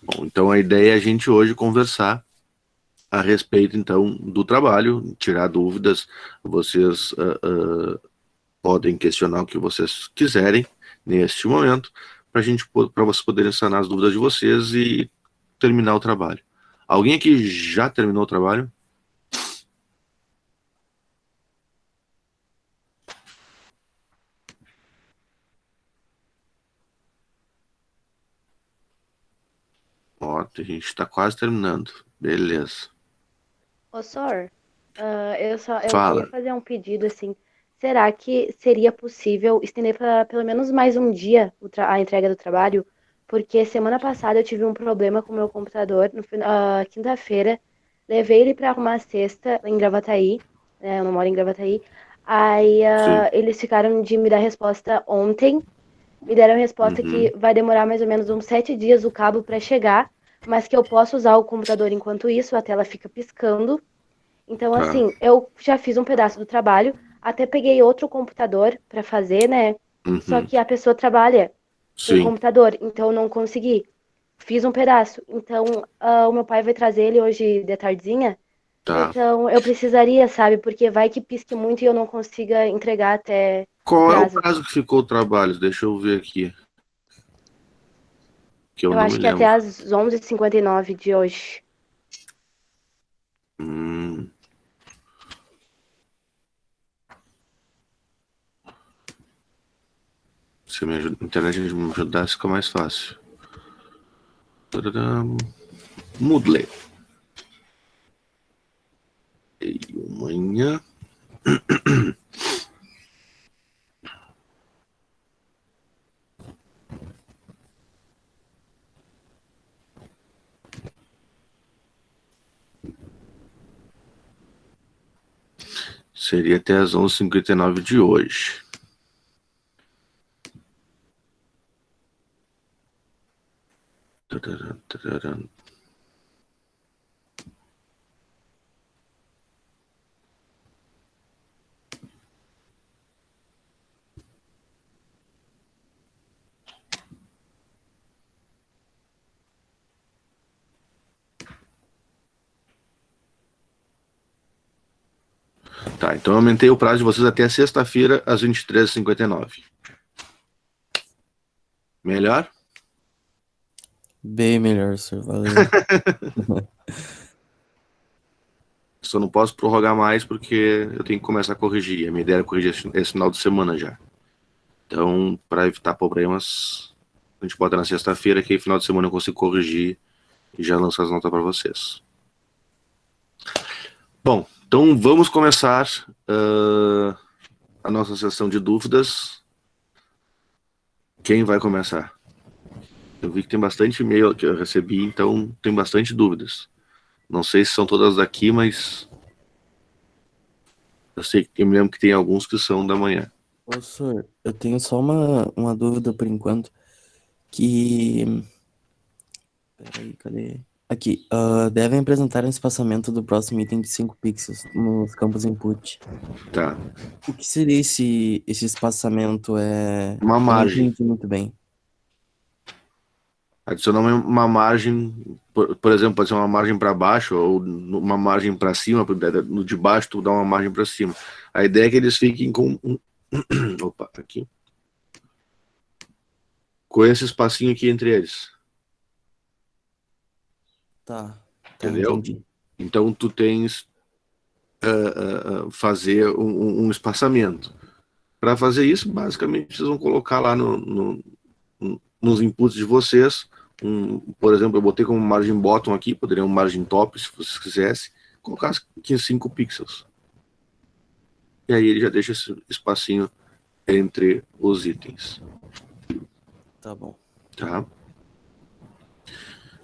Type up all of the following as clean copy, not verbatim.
Bom, então a ideia é a gente hoje conversar a respeito, então, do trabalho, tirar dúvidas. Vocês podem questionar o que vocês quiserem neste momento, para vocês poderem sanar as dúvidas de vocês e terminar o trabalho. Alguém aqui já terminou o trabalho? Ó, a gente está quase terminando. Beleza. Ô, Sor, eu queria Fala. fazer um pedido assim. Será que seria possível estender para pelo menos mais um dia a entrega do trabalho? Porque semana passada eu tive um problema com o meu computador. Quinta-feira, levei ele para arrumar sexta em Gravataí, né, eu não moro em Gravataí. Aí Sim. eles ficaram de me dar resposta ontem. Me deram a resposta Uhum. que vai demorar mais ou menos uns 7 dias o cabo para chegar, mas que eu posso usar o computador enquanto isso, a tela fica piscando. Então, Tá. assim, eu já fiz um pedaço do trabalho, até peguei outro computador para fazer, né? Só Uhum. que a pessoa trabalha com o Sim. computador, então eu não consegui. Fiz um pedaço. Então, o meu pai vai trazer ele hoje de tardinha. Tá. Então, eu precisaria, sabe? Porque vai que pisque muito e eu não consiga entregar até o Qual é o prazo. prazo que ficou o trabalho? Deixa eu ver aqui, que eu Eu não me acho que até lembro. às 11h59 de hoje. Hum, se a internet me ajudasse, fica mais fácil. Tadadam. Moodle. E amanhã. Seria até as 11h59 de hoje. Tadadam, tadadam. Tá, então eu aumentei o prazo de vocês até sexta-feira, às 23h59. Melhor? Bem melhor, senhor. Valeu. Só não posso prorrogar mais porque eu tenho que começar a corrigir. A minha ideia era corrigir esse final de semana já. Então, para evitar problemas, a gente bota na sexta-feira, que aí final de semana eu consigo corrigir e já lançar as notas para vocês. Bom, então vamos começar a nossa sessão de dúvidas. Quem vai começar? Eu vi que tem bastante e-mail que eu recebi, então tem bastante dúvidas. Não sei se são todas daqui, mas eu me lembro que tem alguns que são da manhã. Ô, senhor, eu tenho só uma dúvida por enquanto. Que. Peraí, cadê? Aqui. Devem apresentar um espaçamento do próximo item de 5 pixels nos campos input. Tá. O que seria esse espaçamento? Uma Eu não margem. entendi muito bem. Adicionar uma margem, por exemplo, pode ser uma margem para baixo ou uma margem para cima, no de baixo tu dá uma margem para cima. A ideia é que eles fiquem com opa, aqui, com esse espacinho aqui entre eles, Tá, entendeu? entendi. Então tu tens fazer espaçamento. Para fazer isso, basicamente vocês vão colocar lá nos inputs de vocês. Por exemplo, eu botei como margem bottom aqui, poderia um margem top, se vocês quisessem, colocar aqui 5 pixels. E aí ele já deixa esse espacinho entre os itens. Tá bom. Tá?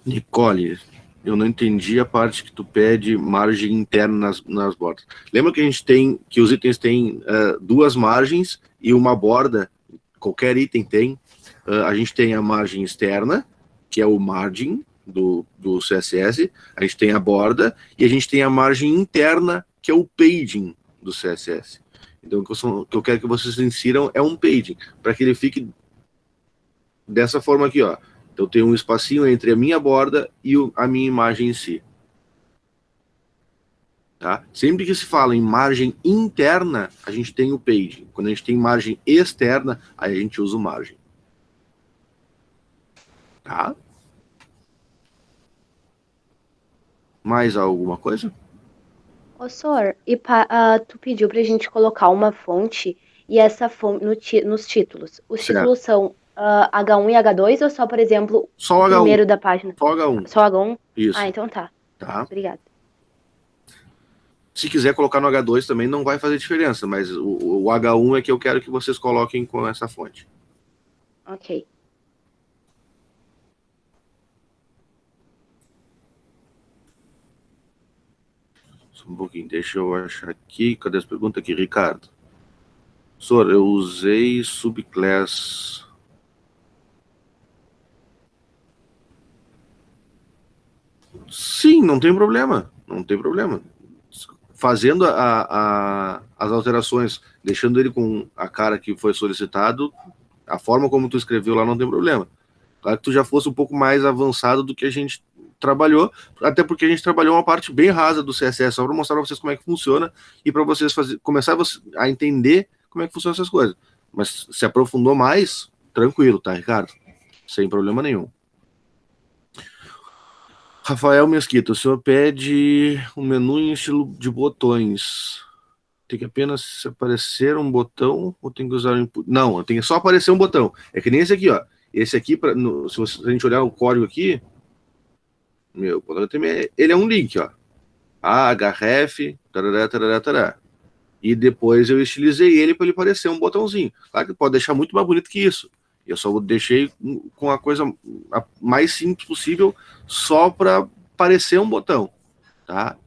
Nicole, eu não entendi a parte que tu pede margem interna nas bordas. Lembra que a gente tem, que os itens têm duas margens e uma borda, qualquer item tem. A gente tem a margem externa, que é o margin do CSS, a gente tem a borda e a gente tem a margem interna, que é o paging do CSS. Então, o que eu quero que vocês insiram é um paging, para que ele fique dessa forma aqui, ó. Então tem um espacinho entre a minha borda e a minha imagem em si. Tá? Sempre que se fala em margem interna, a gente tem o page. Quando a gente tem margem externa, aí a gente usa o margem. Tá? Mais alguma coisa? Ô, Sor, e tu pediu pra gente colocar uma fonte e essa fonte nos títulos. Os Certo. títulos são H1 e H2 ou só, por exemplo, Só o H1. primeiro da página? Só H1. Só H1? Isso. Ah, então tá. Tá? Obrigada. Se quiser colocar no H2 também não vai fazer diferença, mas o H1 é que eu quero que vocês coloquem com essa fonte. Ok. Só um pouquinho, deixa eu achar aqui. Cadê as perguntas aqui, Ricardo? Sor, eu usei subclass. Sim, não tem problema. Não tem problema. Fazendo as alterações, deixando ele com a cara que foi solicitado, a forma como tu escreveu lá não tem problema. Claro que tu já fosse um pouco mais avançado do que a gente trabalhou, até porque a gente trabalhou uma parte bem rasa do CSS, só para mostrar para vocês como é que funciona e para vocês começar a entender como é que funcionam essas coisas. Mas se aprofundou mais, tranquilo, tá, Ricardo? Sem problema nenhum. Rafael Mesquita, o senhor pede um menu em estilo de botões. Tem que apenas aparecer um botão ou tem que usar input? Não, tem que só aparecer um botão. É que nem esse aqui, ó. Esse aqui, se a gente olhar o código aqui, ele é um link, ó. href, tarará, tarará, tarará. E depois eu estilizei ele para ele parecer um botãozinho. Claro que pode deixar muito mais bonito que isso. Eu só deixei com a coisa mais simples possível, só para parecer um botão, tá?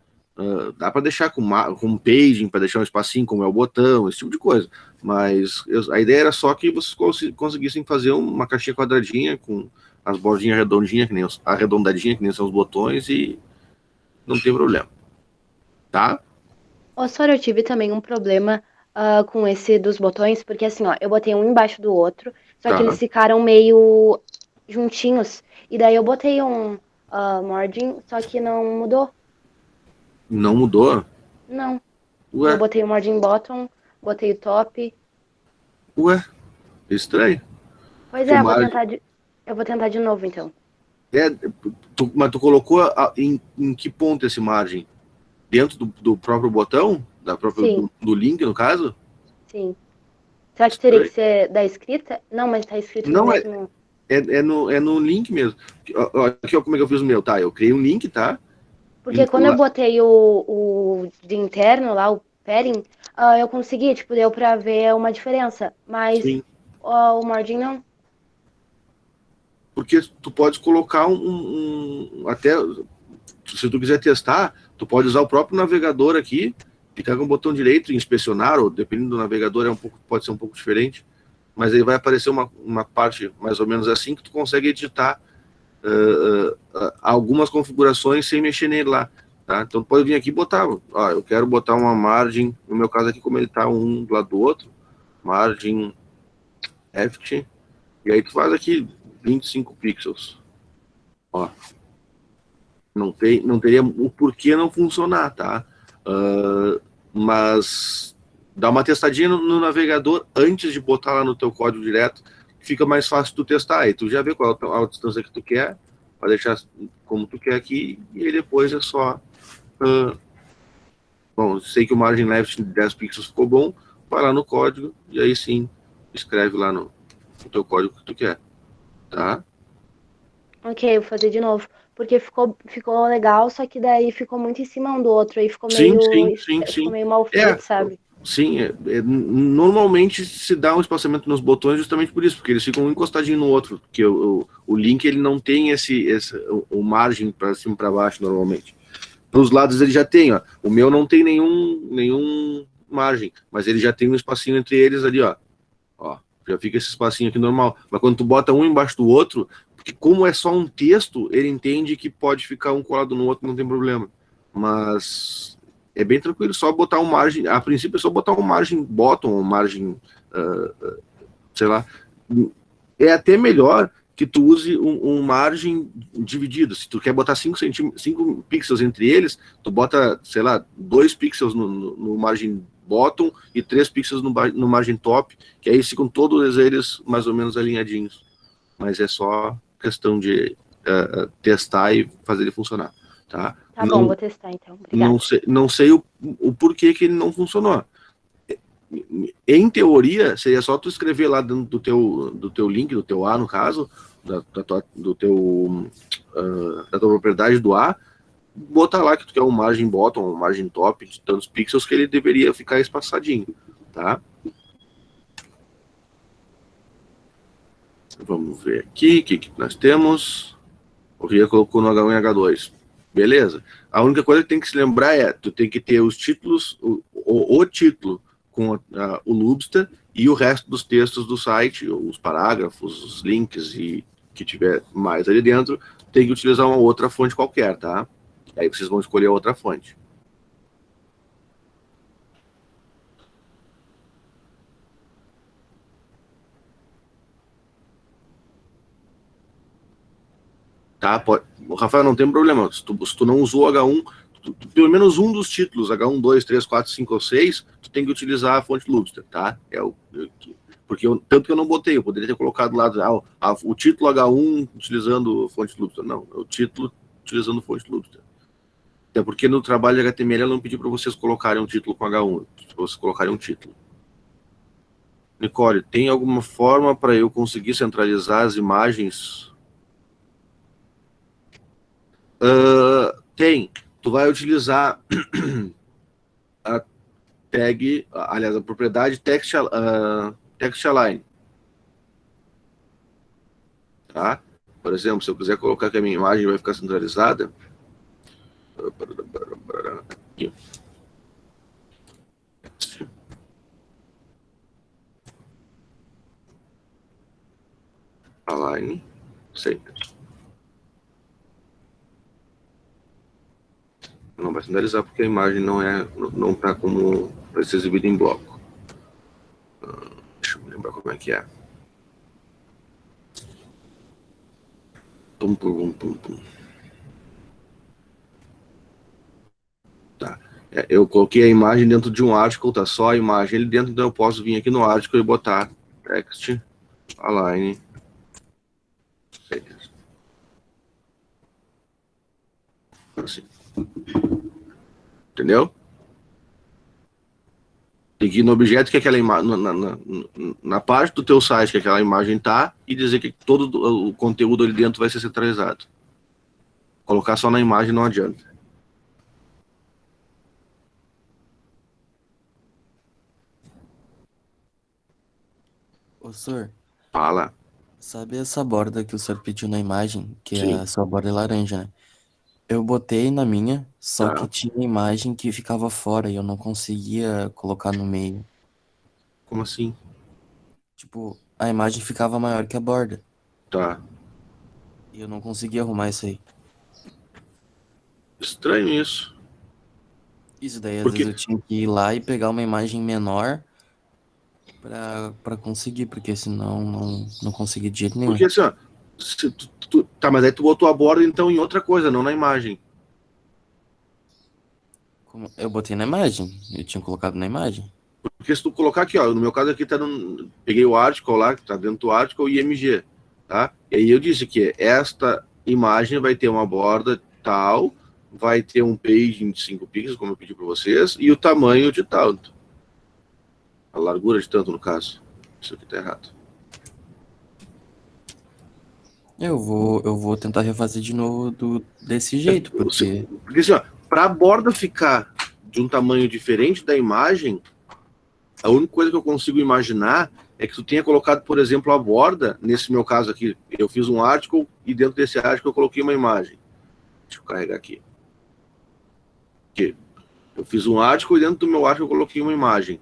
Dá para deixar com paging, para deixar um espacinho como é o botão, esse tipo de coisa. Mas a ideia era só que vocês conseguissem fazer uma caixinha quadradinha com as bordinhas redondinhas, arredondadinhas, que nem são os botões, e não tem problema. Tá? Ô, Sora, eu tive também um problema com esse dos botões, porque assim, ó, eu botei um embaixo do outro, só que Tá. eles ficaram meio juntinhos. E daí eu botei um margin, só que não mudou. Não mudou? Não. Ué? Eu botei o margin bottom, botei o top. Ué? Estranho. Pois é, eu vou tentar de novo, então. Mas tu colocou em que ponto esse margem? Dentro do próprio botão? Do link, no caso? Sim. Será que teria que ser da escrita? Não, mas tá escrito Não, no mesmo... É no link mesmo. Aqui, ó, como é que eu fiz o meu, tá? Eu criei um link, tá? Porque quando eu botei o de interno lá, o padding, eu consegui, tipo, deu pra ver uma diferença. Mas Sim. o margin não. Porque tu pode colocar até, se tu quiser testar, tu pode usar o próprio navegador aqui, clicar com o botão direito e inspecionar, ou dependendo do navegador, pode ser um pouco diferente, mas aí vai aparecer uma parte mais ou menos assim que tu consegue editar algumas configurações sem mexer nele lá, tá? Então tu pode vir aqui e botar, ó, eu quero botar uma margem, no meu caso aqui, como ele tá um do lado do outro, margem left, e aí tu faz aqui 25 pixels, ó. Não teria o porquê não funcionar, tá? Mas dá uma testadinha no navegador antes de botar lá no teu código direto, fica mais fácil tu testar. Aí tu já vê qual a distância que tu quer, vai deixar como tu quer aqui, e aí depois é só... bom, sei que o margin left de 10 pixels ficou bom, vai lá no código, e aí sim, escreve lá no teu código que tu quer, tá? Ok, eu vou fazer de novo. Porque ficou legal, só que daí ficou muito em cima um do outro. Aí ficou ficou meio mal feito, sabe? Sim, normalmente se dá um espaçamento nos botões justamente por isso, porque eles ficam um encostadinho no outro, porque o link ele não tem o margem para cima e para baixo normalmente. Para os lados ele já tem, ó. O meu não tem nenhum margem, mas ele já tem um espacinho entre eles ali, ó. Ó, já fica esse espacinho aqui normal. Mas quando tu bota um embaixo do outro, porque como é só um texto, ele entende que pode ficar um colado no outro, não tem problema. Mas é bem tranquilo, só botar um margem, a princípio é só botar um margem bottom, um margem, sei lá, é até melhor que tu use um margem dividido. Se tu quer botar 5 pixels entre eles, tu bota, sei lá, 2 pixels no margem bottom e 3 pixels no margem top, que aí ficam todos eles mais ou menos alinhadinhos. Mas é só questão de testar e fazer ele funcionar. Tá, Tá bom, vou testar então. Obrigada. Não sei o porquê que ele não funcionou. Em teoria, seria só tu escrever lá dentro do teu link, do teu A, no caso, da tua propriedade do A, botar lá que tu quer uma margem bottom, uma margem top de tantos pixels que ele deveria ficar espaçadinho, tá? Vamos ver aqui, o que nós temos. O Ria colocou no H1 e H2. Beleza. A única coisa que tem que se lembrar é, tu tem que ter os títulos, o título com o Lubster e o resto dos textos do site, os parágrafos, os links e que tiver mais ali dentro, tem que utilizar uma outra fonte qualquer, tá? Aí vocês vão escolher a outra fonte. Tá? Rafael, não tem problema. Se tu não usou H1, pelo menos um dos títulos, H1, 2, 3, 4, 5 ou 6, tu tem que utilizar a fonte Lubster, tá? Tanto que eu não botei, eu poderia ter colocado lá o título H1 utilizando fonte Lubster. Não, é o título utilizando fonte Lubster. Até porque no trabalho de HTML eu não pedi para vocês colocarem um título com H1, para vocês colocarem um título. Nicole, tem alguma forma para eu conseguir centralizar as imagens? Tem. Tu vai utilizar a tag, aliás, a propriedade text align. Tá? Por exemplo, se eu quiser colocar que a minha imagem vai ficar centralizada. Aqui. Align. Sei. Não vai centralizar porque a imagem não está como para ser exibida em bloco. Deixa eu me lembrar como é que é. Tá. Eu coloquei a imagem dentro de um article, tá só a imagem ali dentro, então eu posso vir aqui no article e botar text align. Assim. Entendeu? Tem que ir no objeto que aquela imagem, na parte do teu site que aquela imagem tá, e dizer que todo o conteúdo ali dentro vai ser centralizado. Colocar só na imagem não adianta. Ô, senhor, Fala. sabe essa borda que o senhor pediu na imagem, que Sim. é a sua borda laranja, né? Eu botei na minha, só Tá. que tinha imagem que ficava fora e eu não conseguia colocar no meio. Como assim? Tipo, a imagem ficava maior que a borda. Tá. E eu não conseguia arrumar isso aí. Estranho isso. Isso daí, às Porque- vezes eu tinha que ir lá e pegar uma imagem menor pra conseguir, porque senão não consegui de jeito nenhum. Porque assim, ó, tá, mas aí tu botou a borda então em outra coisa, não na imagem. Eu botei na imagem, eu tinha colocado na imagem. Porque se tu colocar aqui, ó, no meu caso aqui tá peguei o article lá, que tá dentro do article, IMG, tá? E aí eu disse que esta imagem vai ter uma borda tal, vai ter um page de 5 pixels, como eu pedi para vocês, e o tamanho de tanto. A largura de tanto, no caso. Isso aqui tá errado. Eu vou tentar refazer de novo desse jeito, porque... Porque assim, ó, para a borda ficar de um tamanho diferente da imagem, a única coisa que eu consigo imaginar é que tu tenha colocado, por exemplo, a borda, nesse meu caso aqui, eu fiz um article e dentro desse article eu coloquei uma imagem. Deixa eu carregar aqui. Eu fiz um article e dentro do meu article eu coloquei uma imagem.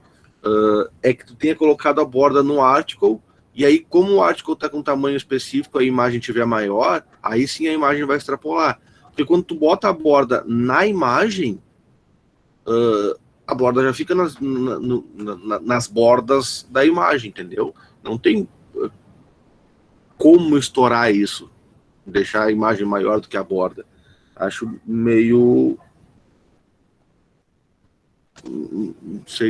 É que tu tenha colocado a borda no article, e aí como o article está com um tamanho específico, a imagem tiver maior, aí sim a imagem vai extrapolar. Porque quando tu bota a borda na imagem, a borda já fica nas bordas da imagem, entendeu? Não tem... como estourar isso, deixar a imagem maior do que a borda. Acho meio...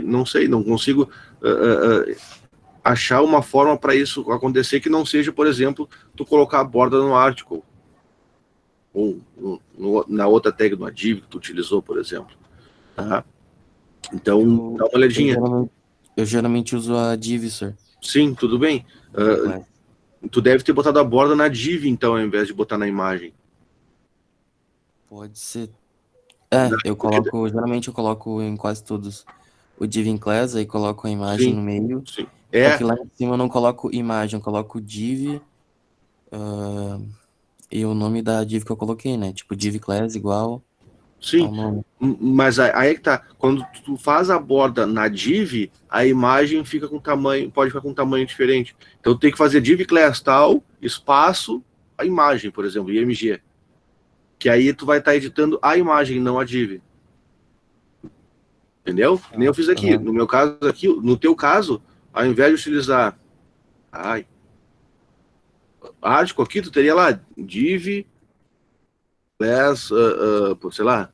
Não sei, não consigo achar uma forma para isso acontecer que não seja, por exemplo, tu colocar a borda no article, ou na outra tag do div que tu utilizou, por exemplo. Tá? Então, dá uma olhadinha. Eu geralmente uso a div, sir. Sim, tudo bem. Tu deve ter botado a borda na div, então, ao invés de botar na imagem. Pode ser. Geralmente eu coloco em quase todos o div in class, aí coloco a imagem no meio. Sim. Só que lá em cima eu não coloco imagem, eu coloco div e o nome da div que eu coloquei, né? Tipo, div class igual Sim, ao nome. mas aí é que tá. Quando tu faz a borda na div, a imagem fica com tamanho, pode ficar com um tamanho diferente. Então tem que fazer div class tal, espaço, a imagem, por exemplo, img. Que aí tu vai estar editando a imagem, não a div. Entendeu? Que nem eu fiz aqui. No meu caso aqui, no teu caso, ao invés de utilizar article aqui, tu teria lá div class, sei lá,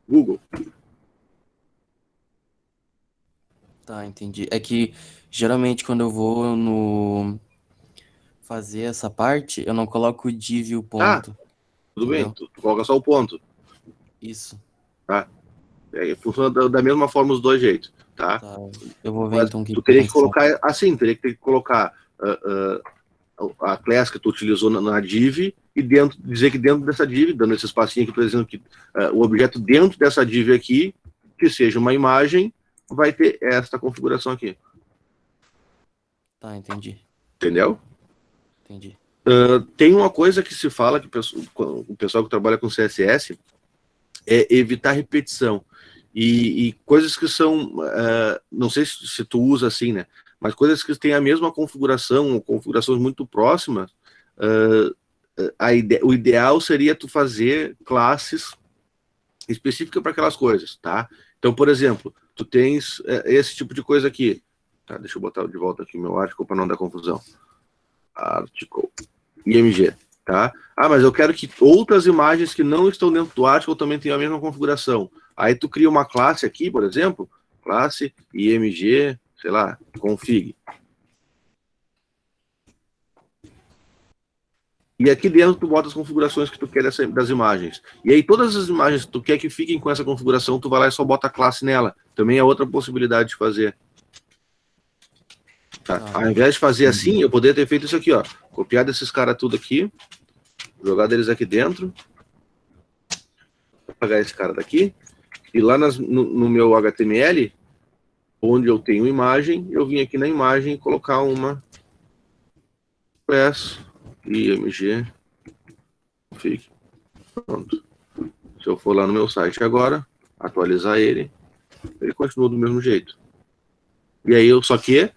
Google. Tá, entendi. É que geralmente quando eu vou no fazer essa parte, eu não coloco o div e o ponto. Tudo entendeu? bem, tu coloca só o ponto. Isso. Tá? Funciona da mesma forma os dois jeitos, tá? Eu vou ver Mas então o que tu teria que colocar assim, teria que colocar a class que tu utilizou na div e dizer que dentro dessa div, dando esse espacinho aqui, por exemplo, que o objeto dentro dessa div aqui, que seja uma imagem, vai ter esta configuração aqui. Tá, entendi. Entendeu? Entendi. Tem uma coisa que se fala, que o pessoal que trabalha com CSS, é evitar repetição. E coisas que são, não sei se tu usa assim, né? Mas coisas que têm a mesma configuração, ou configurações muito próximas, o ideal seria tu fazer classes específicas para aquelas coisas, tá? Então, por exemplo, tu tens esse tipo de coisa aqui. Tá, deixa eu botar de volta aqui o meu article para não dar confusão. Article, img, tá? Mas eu quero que outras imagens que não estão dentro do article também tenham a mesma configuração. Aí tu cria uma classe aqui, por exemplo, classe img, sei lá, config. E aqui dentro tu bota as configurações que tu quer das imagens. E aí todas as imagens que tu quer que fiquem com essa configuração, tu vai lá e só bota a classe nela. Também é outra possibilidade de fazer. Tá? Ao invés de fazer assim, eu poderia ter feito isso aqui, ó. Copiado esses caras tudo aqui, jogado eles aqui dentro. Vou apagar esse cara daqui. E lá no meu HTML, onde eu tenho imagem, eu vim aqui na imagem colocar uma class img config. Pronto. Se eu for lá no meu site agora, atualizar ele continua do mesmo jeito. E aí só que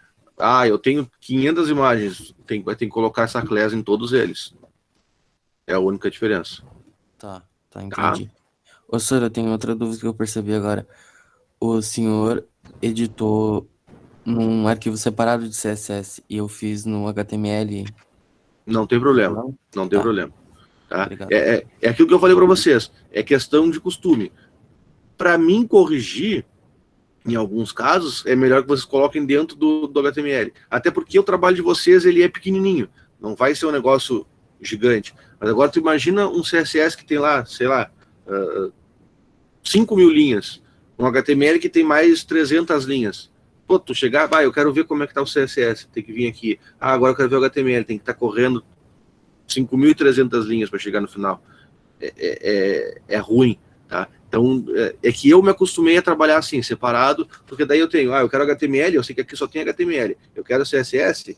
eu tenho 500 imagens, vai ter que colocar essa class em todos eles. É a única diferença. Tá, entendi. Ô, senhor, eu tenho outra dúvida que eu percebi agora. O senhor editou num arquivo separado de CSS e eu fiz no HTML. Não tem problema. Não tem problema. Tá? Obrigado. É aquilo que eu falei para vocês. É questão de costume. Para mim corrigir, em alguns casos, é melhor que vocês coloquem dentro do HTML. Até porque o trabalho de vocês ele é pequenininho. Não vai ser um negócio gigante. Mas agora tu imagina um CSS que tem lá, sei lá, 5.000 linhas. Um HTML que tem mais 300 linhas. Pô, tu chegar, eu quero ver como é que tá o CSS. Tem que vir aqui. Agora eu quero ver o HTML. Tem que estar correndo 5.300 linhas para chegar no final. É ruim, tá? Então, é que eu me acostumei a trabalhar assim, separado, porque daí eu tenho, eu quero HTML, eu sei que aqui só tem HTML. Eu quero CSS,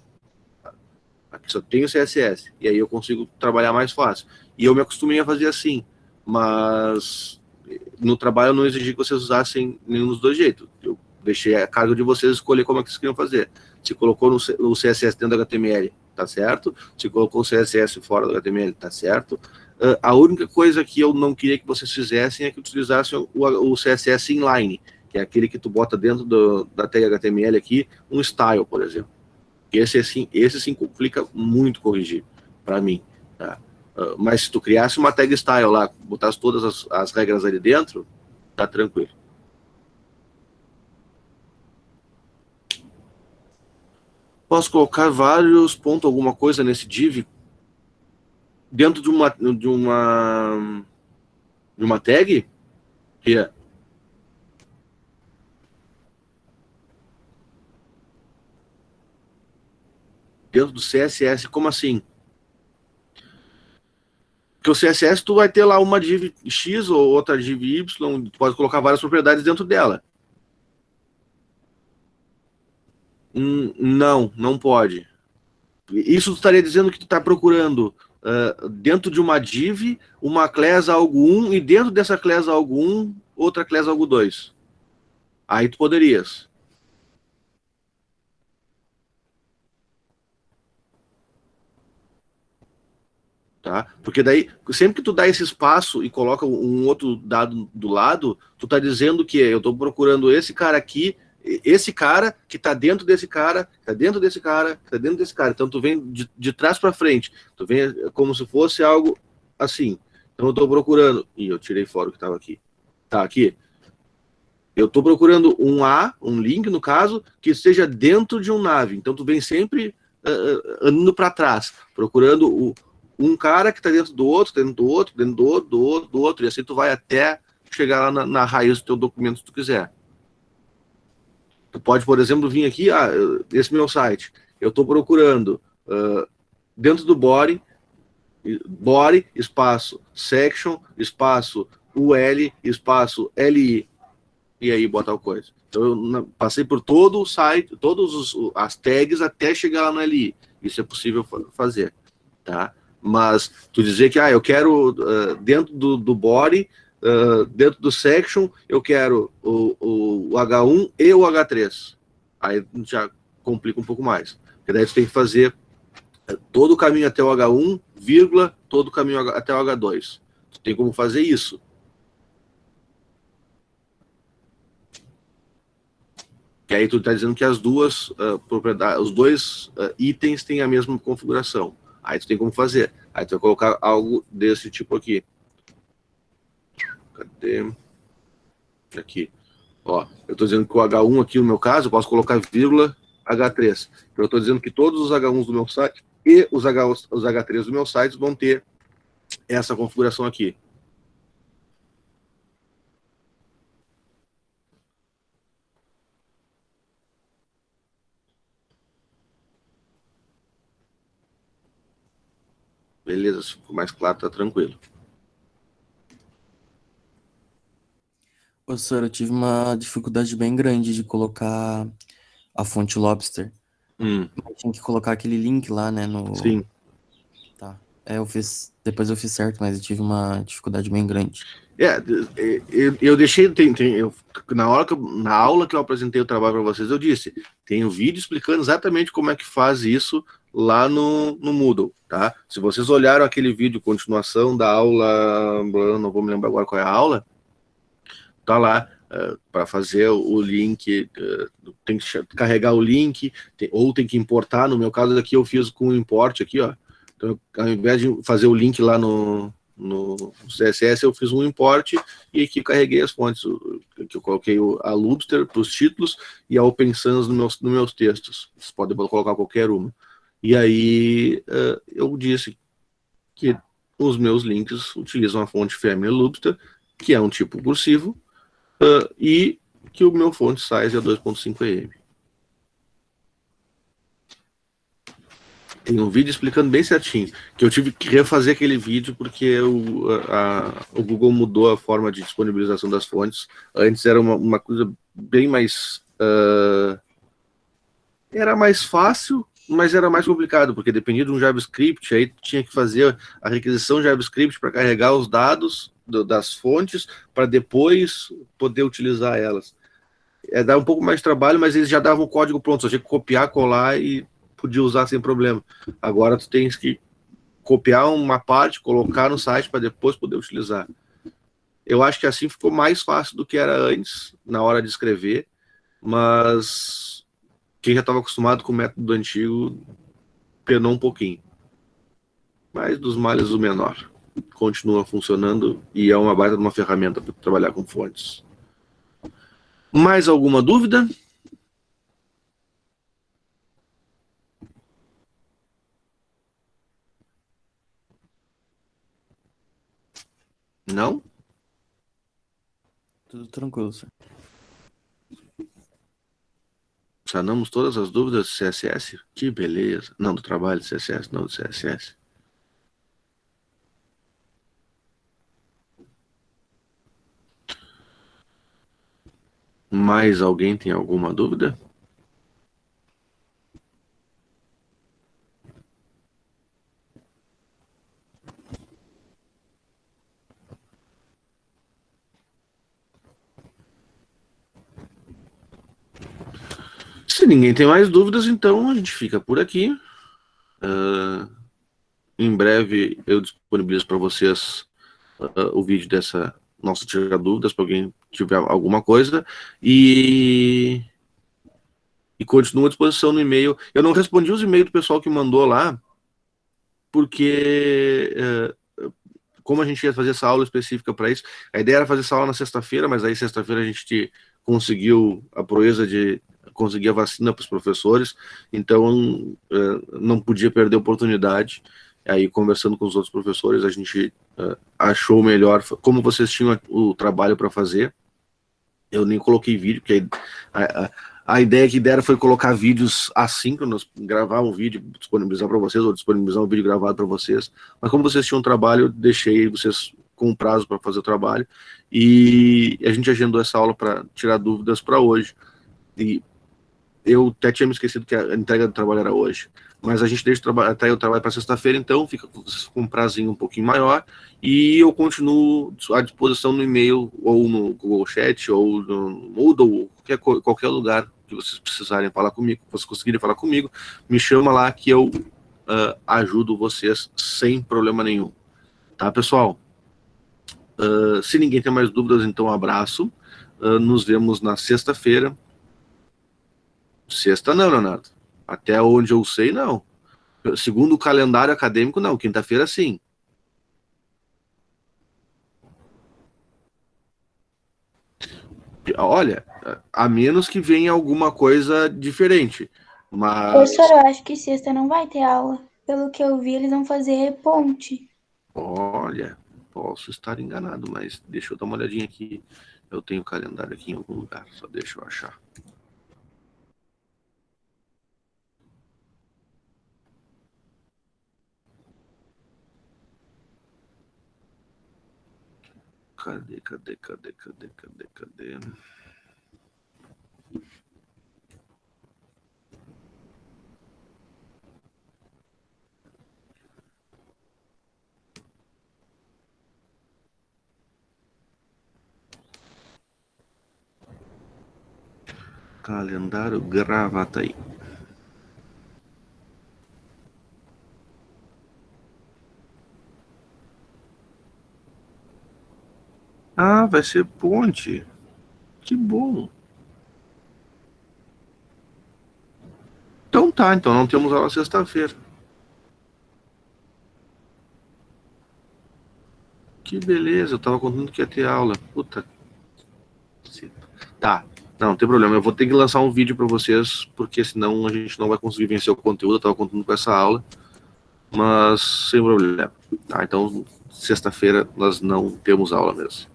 aqui só tenho CSS. E aí eu consigo trabalhar mais fácil. E eu me acostumei a fazer assim. Mas no trabalho eu não exigi que vocês usassem nenhum dos dois jeitos. Eu deixei a cargo de vocês escolher como é que vocês queriam fazer. Se colocou o CSS dentro do HTML, tá certo. Se colocou o CSS fora do HTML, tá certo. A única coisa que eu não queria que vocês fizessem é que utilizassem o CSS inline, que é aquele que tu bota dentro da tag HTML aqui, um style, por exemplo. Esse sim complica muito corrigir, para mim, tá? Mas se tu criasse uma tag style lá, botasse todas as regras ali dentro, tá tranquilo. Posso colocar vários pontos, alguma coisa nesse div dentro de uma tag? Que é dentro do CSS, como assim? Porque o CSS tu vai ter lá uma div X ou outra div Y, tu pode colocar várias propriedades dentro dela. Não pode. Isso tu estaria dizendo que tu está procurando dentro de uma div, uma class algo 1, e dentro dessa class algo 1, outra class algo 2. Aí tu poderias. Tá? Porque daí, sempre que tu dá esse espaço e coloca um outro dado do lado, tu tá dizendo que eu estou procurando esse cara aqui, esse cara que está dentro desse cara, que está dentro desse cara, que está dentro desse cara. Então tu vem de trás para frente, tu vem como se fosse algo assim. Então eu estou procurando, e eu tirei fora o que estava aqui. Tá aqui. Eu estou procurando um link no caso, que esteja dentro de um nave. Então tu vem sempre andando para trás, procurando um cara que está dentro do outro, dentro do outro, dentro do outro, do outro, do outro, e assim tu vai até chegar lá na raiz do teu documento se tu quiser. Tu pode, por exemplo, vir aqui, esse meu site, eu estou procurando dentro do body, espaço, section, espaço, UL, espaço, LI, e aí bota a coisa. Então eu passei por todo o site, todas as tags até chegar lá no LI. Isso é possível fazer, tá? Mas tu dizer que eu quero dentro do body, dentro do section, eu quero o H1 e o H3. Aí já complica um pouco mais. Porque daí tu tem que fazer todo o caminho até o H1, vírgula, todo o caminho até o H2. Tu tem como fazer isso. Que aí tu está dizendo que as duas propriedades, os dois itens têm a mesma configuração. Aí tu tem como fazer. Aí tu vai colocar algo desse tipo aqui. Cadê? Aqui. Ó, eu estou dizendo que o H1 aqui, no meu caso, eu posso colocar vírgula H3. Então eu estou dizendo que todos os H1s do meu site e os H3 do meu site vão ter essa configuração aqui. Beleza, se ficou mais claro, tá tranquilo. Professor, eu tive uma dificuldade bem grande de colocar a fonte Lobster. Eu tinha que colocar aquele link lá, né, no... Sim. Tá. Depois eu fiz certo, mas eu tive uma dificuldade bem grande. Eu deixei, na aula que eu apresentei o trabalho para vocês, eu disse, tem um vídeo explicando exatamente como é que faz isso lá no Moodle, tá? Se vocês olharam aquele vídeo, continuação da aula, não vou me lembrar agora qual é a aula, tá lá, para fazer o link, tem que carregar o link, ou tem que importar. No meu caso aqui eu fiz com o import aqui, ó. Então, ao invés de fazer o link lá no CSS, eu fiz um import e aqui carreguei as fontes, que eu coloquei a Lobster para os títulos e a Open Sans nos meus textos. Vocês podem colocar qualquer uma. E aí eu disse que os meus links utilizam a fonte Family Lobster, que é um tipo cursivo, e que o meu font size é 2.5 EM. Tem um vídeo explicando bem certinho, que eu tive que refazer aquele vídeo porque o Google mudou a forma de disponibilização das fontes. Antes era uma coisa bem mais... era mais fácil, mas era mais complicado, porque dependia de um JavaScript, aí tinha que fazer a requisição JavaScript para carregar os dados das fontes, para depois poder utilizar elas. Dá um pouco mais de trabalho, mas eles já davam o código pronto, só tinha que copiar, colar e podia usar sem problema. Agora tu tens que copiar uma parte, colocar no site para depois poder utilizar. Eu acho que assim ficou mais fácil do que era antes, na hora de escrever, mas quem já estava acostumado com o método antigo penou um pouquinho. Mas dos males o menor. Continua funcionando e é uma baita de uma ferramenta para trabalhar com fontes. Mais alguma dúvida? Não? Tudo tranquilo, senhor. Sanamos todas as dúvidas do CSS? Que beleza. Não, do trabalho do CSS, não do CSS. Mais alguém tem alguma dúvida? Se ninguém tem mais dúvidas, então a gente fica por aqui. Em breve eu disponibilizo para vocês o vídeo dessa nossa tirar dúvidas, para alguém tiver alguma coisa. E continuo à disposição no e-mail. Eu não respondi os e-mails do pessoal que mandou lá, porque como a gente ia fazer essa aula específica para isso, a ideia era fazer essa aula na sexta-feira, mas aí sexta-feira a gente conseguiu a proeza de conseguir a vacina para os professores, então não podia perder a oportunidade. Aí, conversando com os outros professores, a gente achou melhor, como vocês tinham o trabalho para fazer, eu nem coloquei vídeo, porque a ideia que deram foi colocar vídeos assíncronos, gravar um vídeo, disponibilizar para vocês, ou disponibilizar um vídeo gravado para vocês, mas como vocês tinham trabalho, eu deixei vocês com um prazo para fazer o trabalho, e a gente agendou essa aula para tirar dúvidas para hoje, e eu até tinha me esquecido que a entrega do trabalho era hoje, mas a gente deixa até o trabalho para sexta-feira, então fica com um prazinho um pouquinho maior, e eu continuo à disposição no e-mail, ou no Google Chat, ou no Moodle, ou qualquer lugar que vocês precisarem falar comigo, que vocês conseguirem falar comigo, me chama lá que eu ajudo vocês sem problema nenhum. Tá, pessoal? Se ninguém tem mais dúvidas, então um abraço. Nos vemos na sexta-feira. Sexta não, Leonardo. Até onde eu sei, não. Segundo o calendário acadêmico, não. Quinta-feira, sim. Olha, a menos que venha alguma coisa diferente. Mas, Professor, eu acho que sexta não vai ter aula. Pelo que eu vi, eles vão fazer ponte. olha, posso estar enganado, mas deixa eu dar uma olhadinha aqui. Eu tenho o calendário aqui em algum lugar, só deixa eu achar. Cadê? Calendário Gravataí. Ah, vai ser ponte. Que bom. Então tá, então não temos aula sexta-feira. Que beleza, eu tava contando que ia ter aula. Puta. Tá, não tem problema. Eu vou ter que lançar um vídeo para vocês, porque senão a gente não vai conseguir vencer o conteúdo. Eu tava contando com essa aula, mas sem problema. Tá, então sexta-feira nós não temos aula mesmo.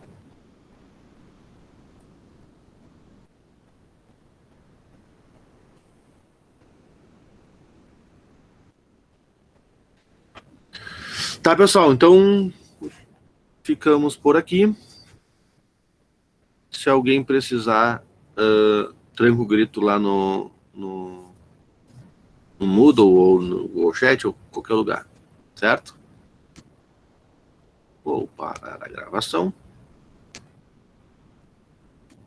Tá, pessoal, então ficamos por aqui. Se alguém precisar, tranca o grito lá no Moodle ou no Google Chat ou qualquer lugar, certo? Vou parar a gravação.